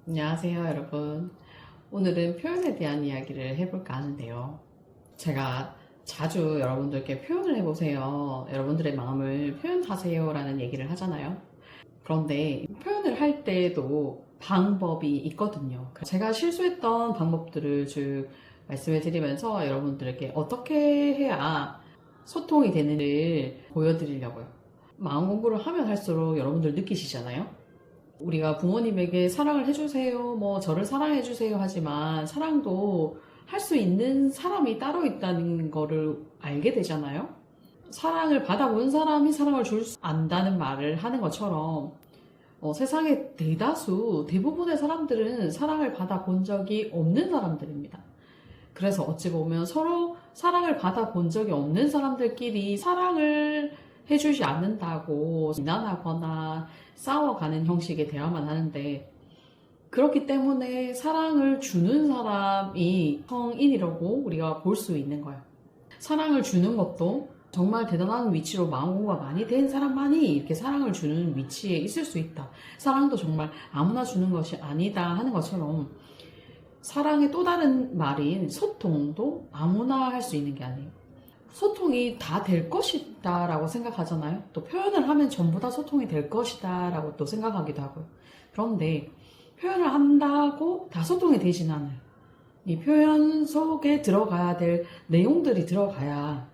안녕하세요, 여러분. 오늘은 표현에 대한 이야기를 해볼까 하는데요. 제가 자주 여러분들께 표현을 해보세요. 여러분들의 마음을 표현하세요 라는 얘기를 하잖아요. 그런데 표현을 할 때도 방법이 있거든요. 제가 실수했던 방법들을 쭉 말씀을 드리면서 여러분들에게 어떻게 해야 소통이 되는지를 보여드리려고요. 마음 공부를 하면 할수록 여러분들 느끼시잖아요. 우리가 부모님에게 사랑을 해주세요, 저를 사랑해주세요 하지만 사랑도 할 수 있는 사람이 따로 있다는 거를 알게 되잖아요. 사랑을 받아본 사람이 사랑을 줄 수 안다는 말을 하는 것처럼 세상의 대부분의 사람들은 사랑을 받아본 적이 없는 사람들입니다. 그래서 어찌 보면 서로 사랑을 받아본 적이 없는 사람들끼리 사랑을 해주지 않는다고 비난하거나 싸워가는 형식의 대화만 하는데, 그렇기 때문에 사랑을 주는 사람이 성인이라고 우리가 볼 수 있는 거예요. 사랑을 주는 것도 정말 대단한 위치로 마음 공부가 많이 된 사람만이 이렇게 사랑을 주는 위치에 있을 수 있다. 사랑도 정말 아무나 주는 것이 아니다 하는 것처럼 사랑의 또 다른 말인 소통도 아무나 할 수 있는 게 아니에요. 소통이 다 될 것이다 라고 생각하잖아요. 또 표현을 하면 전부 다 소통이 될 것이다 라고 또 생각하기도 하고요. 그런데 표현을 한다고 다 소통이 되진 않아요. 이 표현 속에 들어가야 될 내용들이 들어가야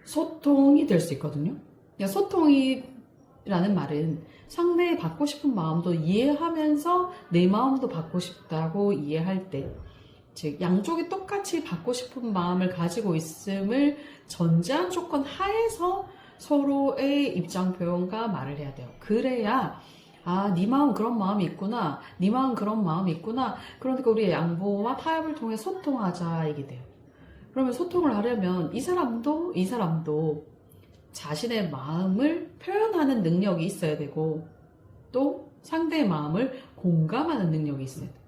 소통이 될 수 있거든요. 소통이라는 말은 상대의 받고 싶은 마음도 이해하면서 내 마음도 받고 싶다고 이해할 때, 즉 양쪽이 똑같이 받고 싶은 마음을 가지고 있음을 전제한 조건 하에서 서로의 입장 표현과 말을 해야 돼요. 그래야 네 마음 그런 마음이 있구나, 네 마음 그런 마음이 있구나, 그러니까 우리의 양보와 타협을 통해 소통하자 이게 돼요. 그러면 소통을 하려면 이 사람도 자신의 마음을 표현하는 능력이 있어야 되고, 또 상대의 마음을 공감하는 능력이 있어야 돼요.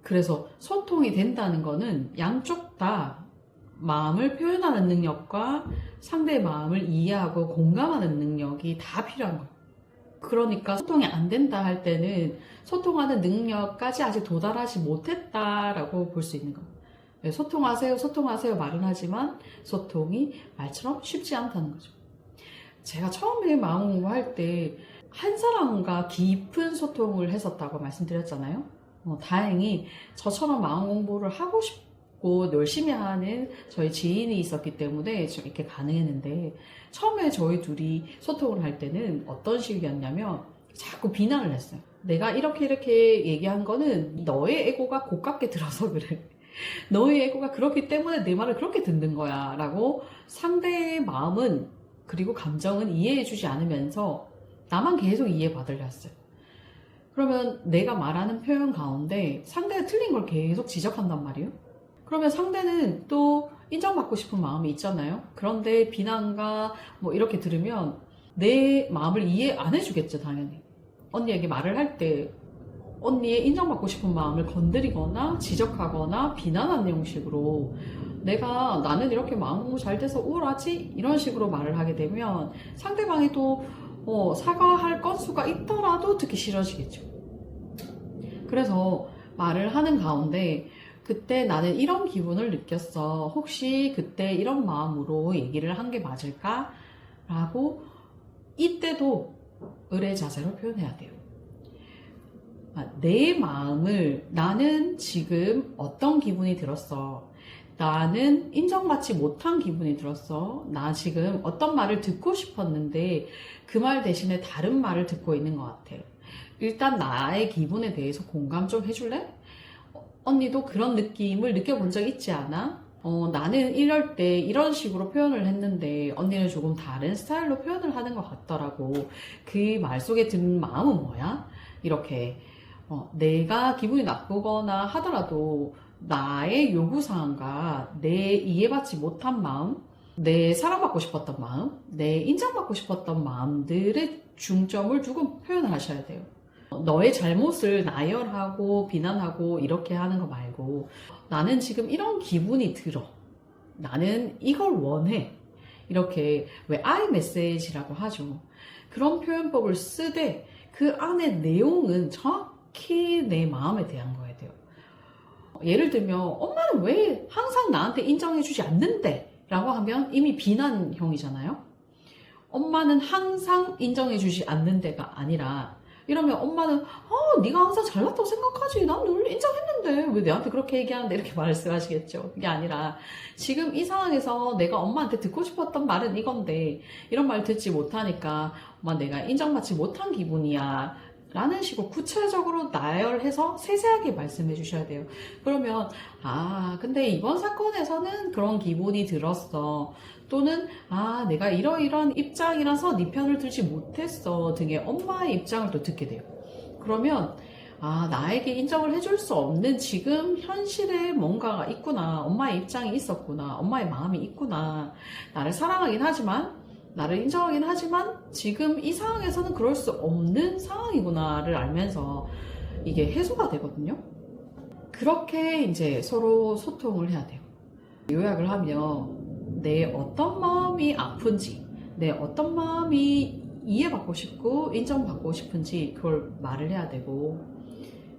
그래서 소통이 된다는 거는 양쪽 다 마음을 표현하는 능력과 상대의 마음을 이해하고 공감하는 능력이 다 필요한 거예요. 그러니까 소통이 안 된다 할 때는 소통하는 능력까지 아직 도달하지 못했다라고 볼 수 있는 거예요. 소통하세요 말은 하지만 소통이 말처럼 쉽지 않다는 거죠. 제가 처음에 마음 공부할 때 한 사람과 깊은 소통을 했었다고 말씀드렸잖아요. 다행히 저처럼 마음 공부를 하고 싶고 열심히 하는 저희 지인이 있었기 때문에 이렇게 가능했는데, 처음에 저희 둘이 소통을 할 때는 어떤 식이었냐면 자꾸 비난을 했어요. 내가 이렇게 얘기한 거는 너의 에고가 고깝게 들어서 그래. 너의 에고가 그렇기 때문에 내 말을 그렇게 듣는 거야 라고 상대의 마음은 그리고 감정은 이해해주지 않으면서 나만 계속 이해받으려 했어요. 그러면 내가 말하는 표현 가운데 상대가 틀린 걸 계속 지적한단 말이에요. 그러면 상대는 또 인정받고 싶은 마음이 있잖아요. 그런데 비난과 이렇게 들으면 내 마음을 이해 안 해주겠죠, 당연히. 언니에게 말을 할 때 언니의 인정받고 싶은 마음을 건드리거나 지적하거나 비난하는 형식으로 나는 이렇게 마음 공부 잘 돼서 우울하지? 이런 식으로 말을 하게 되면 상대방이 또 사과할 건수가 있더라도 듣기 싫어지겠죠. 그래서 말을 하는 가운데 그때 나는 이런 기분을 느꼈어. 혹시 그때 이런 마음으로 얘기를 한 게 맞을까? 라고 이때도 의뢰 자세로 표현해야 돼요. 내 마음을, 나는 지금 어떤 기분이 들었어. 나는 인정받지 못한 기분이 들었어. 나 지금 어떤 말을 듣고 싶었는데 그 말 대신에 다른 말을 듣고 있는 것 같아. 일단 나의 기분에 대해서 공감 좀 해줄래? 언니도 그런 느낌을 느껴본 적 있지 않아? 나는 이럴 때 이런 식으로 표현을 했는데 언니는 조금 다른 스타일로 표현을 하는 것 같더라고. 그 말 속에 든 마음은 뭐야? 이렇게 내가 기분이 나쁘거나 하더라도 나의 요구사항과 내 이해받지 못한 마음, 내 사랑받고 싶었던 마음, 내 인정받고 싶었던 마음들의 중점을 두고 표현을 하셔야 돼요. 너의 잘못을 나열하고 비난하고 이렇게 하는 거 말고, 나는 지금 이런 기분이 들어. 나는 이걸 원해. 이렇게 왜 I 메시지라고 하죠. 그런 표현법을 쓰되 그 안에 내용은 정확히 내 마음에 대한 거야 돼요. 예를 들면 엄마는 왜 항상 나한테 인정해주지 않는데? 라고 하면 이미 비난형이잖아요. 엄마는 항상 인정해주지 않는데가 아니라 이러면 엄마는 네가 항상 잘났다고 생각하지. 난 늘 인정했는데 왜 내한테 그렇게 얘기하는데 이렇게 말씀하시겠죠. 그게 아니라 지금 이 상황에서 내가 엄마한테 듣고 싶었던 말은 이건데 이런 말 듣지 못하니까 엄마 내가 인정받지 못한 기분이야 라는 식으로 구체적으로 나열해서 세세하게 말씀해 주셔야 돼요. 그러면 근데 이번 사건에서는 그런 기분이 들었어. 또는 내가 이러이러한 입장이라서 네 편을 들지 못했어 등의 엄마의 입장을 또 듣게 돼요. 그러면 나에게 인정을 해줄 수 없는 지금 현실에 뭔가가 있구나. 엄마의 입장이 있었구나. 엄마의 마음이 있구나. 나를 사랑하긴 하지만 나를 인정하긴 하지만 지금 이 상황에서는 그럴 수 없는 상황이구나를 알면서 이게 해소가 되거든요. 그렇게 이제 서로 소통을 해야 돼요. 요약을 하면 내 어떤 마음이 아픈지, 내 어떤 마음이 이해받고 싶고 인정받고 싶은지 그걸 말을 해야 되고,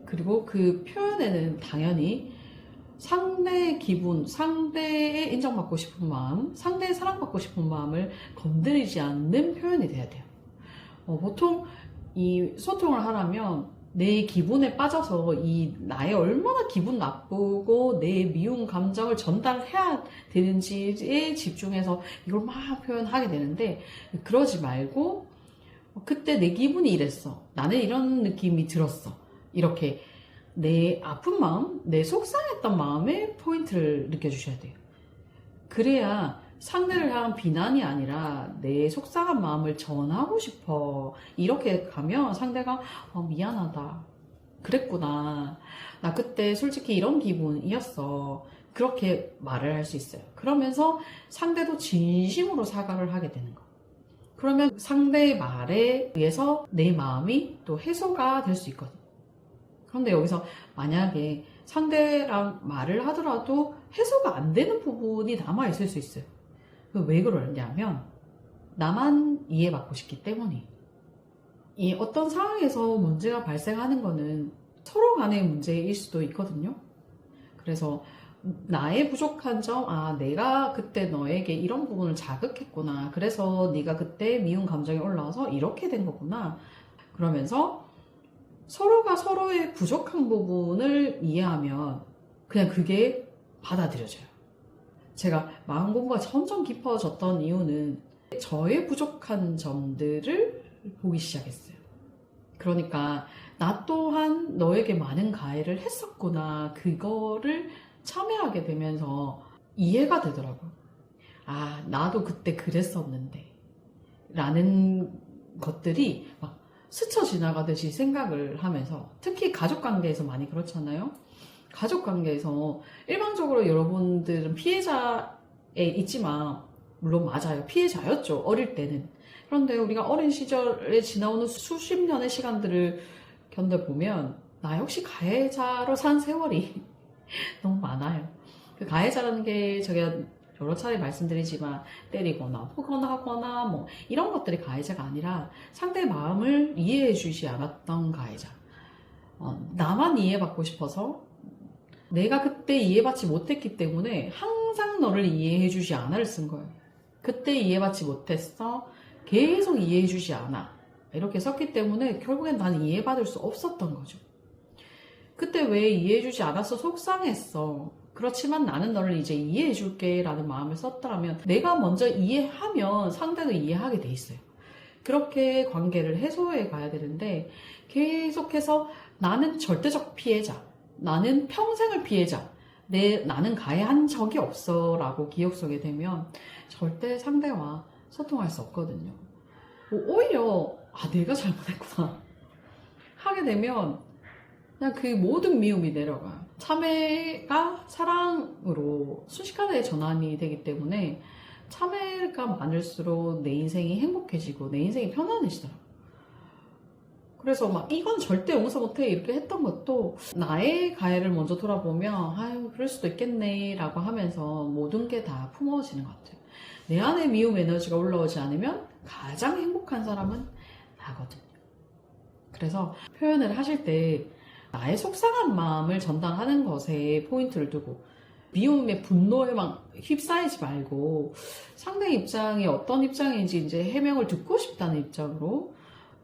그리고 그 표현에는 당연히 상대의 기분, 상대의 인정받고 싶은 마음, 상대의 사랑받고 싶은 마음을 건드리지 않는 표현이 돼야 돼요. 보통 이 소통을 하려면 내 기분에 빠져서 이 나의 얼마나 기분 나쁘고 내 미운 감정을 전달해야 되는지에 집중해서 이걸 막 표현하게 되는데, 그러지 말고 그때 내 기분이 이랬어. 나는 이런 느낌이 들었어. 이렇게 내 아픈 마음, 내 속상했던 마음에 포인트를 느껴주셔야 돼요. 그래야 상대를 향한 비난이 아니라 내 속상한 마음을 전하고 싶어. 이렇게 가면 상대가 미안하다. 그랬구나. 나 그때 솔직히 이런 기분이었어. 그렇게 말을 할 수 있어요. 그러면서 상대도 진심으로 사과를 하게 되는 거. 그러면 상대의 말에 의해서 내 마음이 또 해소가 될 수 있거든요. 그런데 여기서 만약에 상대랑 말을 하더라도 해소가 안 되는 부분이 남아있을 수 있어요. 왜 그러냐면 나만 이해받고 싶기 때문이에요. 이 어떤 상황에서 문제가 발생하는 거는 서로 간의 문제일 수도 있거든요. 그래서 나의 부족한 점, 내가 그때 너에게 이런 부분을 자극했구나. 그래서 네가 그때 미운 감정이 올라와서 이렇게 된 거구나. 그러면서 서로가 서로의 부족한 부분을 이해하면 그냥 그게 받아들여져요. 제가 마음 공부가 점점 깊어졌던 이유는 저의 부족한 점들을 보기 시작했어요. 그러니까 나 또한 너에게 많은 가해를 했었구나. 그거를 참여하게 되면서 이해가 되더라고요. 나도 그때 그랬었는데 라는 것들이 막 스쳐 지나가듯이 생각을 하면서, 특히 가족관계에서 많이 그렇잖아요. 가족관계에서 일반적으로 여러분들은 피해자에 있지만 물론 맞아요. 피해자였죠. 어릴 때는. 그런데 우리가 어린 시절에 지나오는 수십 년의 시간들을 견뎌보면 나 역시 가해자로 산 세월이 너무 많아요. 그 가해자라는 게 제가 여러 차례 말씀드리지만 때리거나 하거나 뭐 이런 것들이 가해자가 아니라 상대의 마음을 이해해 주지 않았던 가해자. 나만 이해받고 싶어서 내가 그때 이해받지 못했기 때문에 항상 너를 이해해 주지 않아를 쓴 거예요. 그때 이해받지 못했어. 계속 이해해 주지 않아. 이렇게 썼기 때문에 결국엔 나는 이해받을 수 없었던 거죠. 그때 왜 이해해 주지 않았어? 속상했어. 그렇지만 나는 너를 이제 이해해 줄게 라는 마음을 썼더라면 내가 먼저 이해하면 상대도 이해하게 돼 있어요. 그렇게 관계를 해소해 가야 되는데 계속해서 나는 절대적 피해자, 나는 평생을 피해자, 나는 가해한 적이 없어 라고 기억 속에 되면 절대 상대와 소통할 수 없거든요. 오히려 내가 잘못했구나 하게 되면 그냥 그 모든 미움이 내려가요. 참회가 사랑으로 순식간에 전환이 되기 때문에 참회가 많을수록 내 인생이 행복해지고 내 인생이 편안해지더라고요. 그래서 막 이건 절대 용서 못해 이렇게 했던 것도 나의 가해를 먼저 돌아보면 그럴 수도 있겠네 라고 하면서 모든 게 다 품어지는 것 같아요. 내 안에 미움 에너지가 올라오지 않으면 가장 행복한 사람은 나거든요. 그래서 표현을 하실 때 나의 속상한 마음을 전달하는 것에 포인트를 두고 미움의 분노에 막 휩싸이지 말고 상대 입장이 어떤 입장인지 이제 해명을 듣고 싶다는 입장으로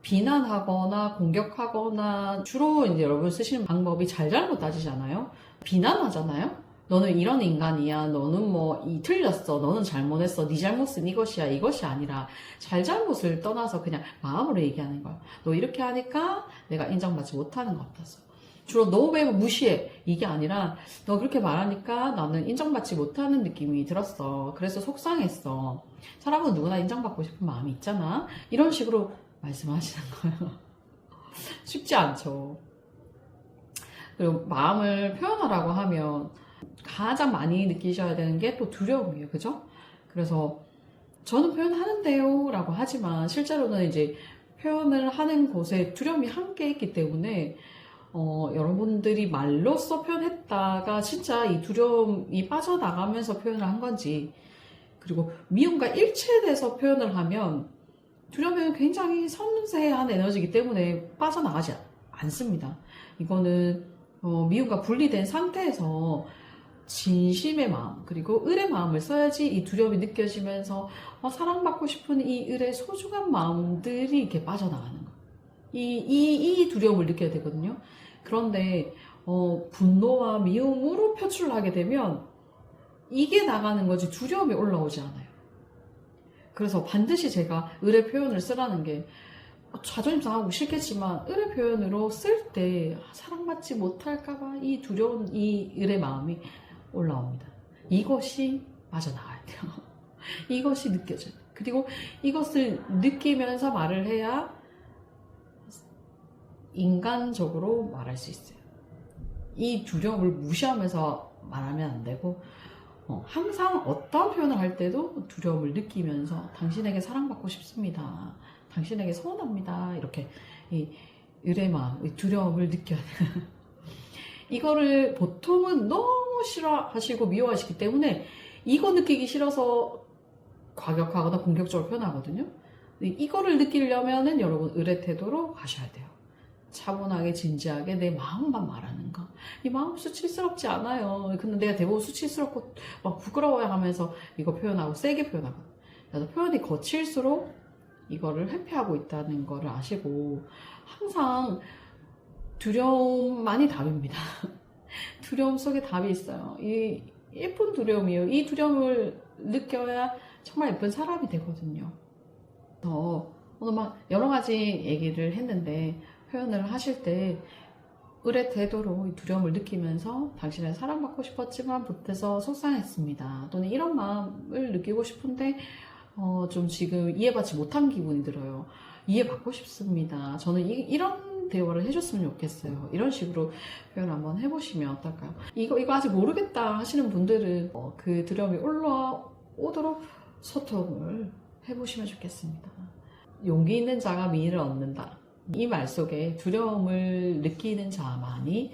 비난하거나 공격하거나 주로 이제 여러분 쓰시는 방법이 잘잘못 따지잖아요. 비난하잖아요. 너는 이런 인간이야. 너는 뭐 틀렸어. 너는 잘못했어. 네 잘못은 이것이야. 이것이 아니라 잘잘못을 떠나서 그냥 마음으로 얘기하는 거야. 너 이렇게 하니까 내가 인정받지 못하는 것 같아서. 주로 너 왜 무시해? 이게 아니라 너 그렇게 말하니까 나는 인정받지 못하는 느낌이 들었어. 그래서 속상했어. 사람은 누구나 인정받고 싶은 마음이 있잖아. 이런 식으로 말씀하시는 거예요. 쉽지 않죠. 그리고 마음을 표현하라고 하면 가장 많이 느끼셔야 되는 게 또 두려움이에요. 그죠? 그래서 저는 표현하는데요 라고 하지만 실제로는 이제 표현을 하는 곳에 두려움이 함께 있기 때문에 여러분들이 말로써 표현했다가 진짜 이 두려움이 빠져나가면서 표현을 한 건지, 그리고 미움과 일체돼서 표현을 하면 두려움은 굉장히 섬세한 에너지이기 때문에 빠져나가지 않습니다. 이거는 미움과 분리된 상태에서 진심의 마음 그리고 을의 마음을 써야지 이 두려움이 느껴지면서 사랑받고 싶은 이 을의 소중한 마음들이 이렇게 빠져나가는 거예요. 이 두려움을 느껴야 되거든요. 그런데 분노와 미움으로 표출을 하게 되면 이게 나가는 거지 두려움이 올라오지 않아요. 그래서 반드시 제가 을의 표현을 쓰라는 게 자존심 상하고 싫겠지만 을의 표현으로 쓸 때 사랑받지 못할까봐 이 두려운 이 을의 마음이 올라옵니다. 이것이 빠져나가야 돼요. 이것이 느껴져요. 그리고 이것을 느끼면서 말을 해야 인간적으로 말할 수 있어요. 이 두려움을 무시하면서 말하면 안 되고 항상 어떤 표현을 할 때도 두려움을 느끼면서 당신에게 사랑받고 싶습니다. 당신에게 서운합니다. 이렇게 이 을의 마음, 이 두려움을 느껴야 돼요. 이거를 보통은 너무 싫어하시고 미워하시기 때문에 이거 느끼기 싫어서 과격하거나 공격적으로 표현하거든요. 이거를 느끼려면은 여러분 을의 태도로 가셔야 돼요. 차분하게 진지하게 내 마음만 말하는 거. 이 마음 수치스럽지 않아요. 근데 내가 대부분 수치스럽고 막 부끄러워야 하면서 이거 표현하고 세게 표현하고. 그래서 표현이 거칠수록 이거를 회피하고 있다는 거를 아시고 항상 두려움만이 답입니다. 두려움 속에 답이 있어요. 이 예쁜 두려움이에요. 이 두려움을 느껴야 정말 예쁜 사람이 되거든요. 오늘 막 여러 가지 얘기를 했는데 표현을 하실 때 을의 태도로 두려움을 느끼면서 당신을 사랑받고 싶었지만 못해서 속상했습니다. 또는 이런 마음을 느끼고 싶은데 좀 지금 이해받지 못한 기분이 들어요. 이해받고 싶습니다. 저는 이런 대화를 해줬으면 좋겠어요. 이런 식으로 표현 한번 해보시면 어떨까요? 이거 아직 모르겠다 하시는 분들은 그 두려움이 올라오도록 소통을 해보시면 좋겠습니다. 용기 있는 자가 미인을 얻는다. 이 말 속에 두려움을 느끼는 자만이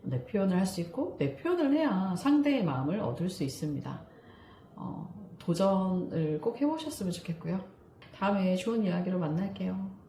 내 표현을 할 수 있고 내 표현을 해야 상대의 마음을 얻을 수 있습니다. 도전을 꼭 해보셨으면 좋겠고요. 다음에 좋은 이야기로 만날게요.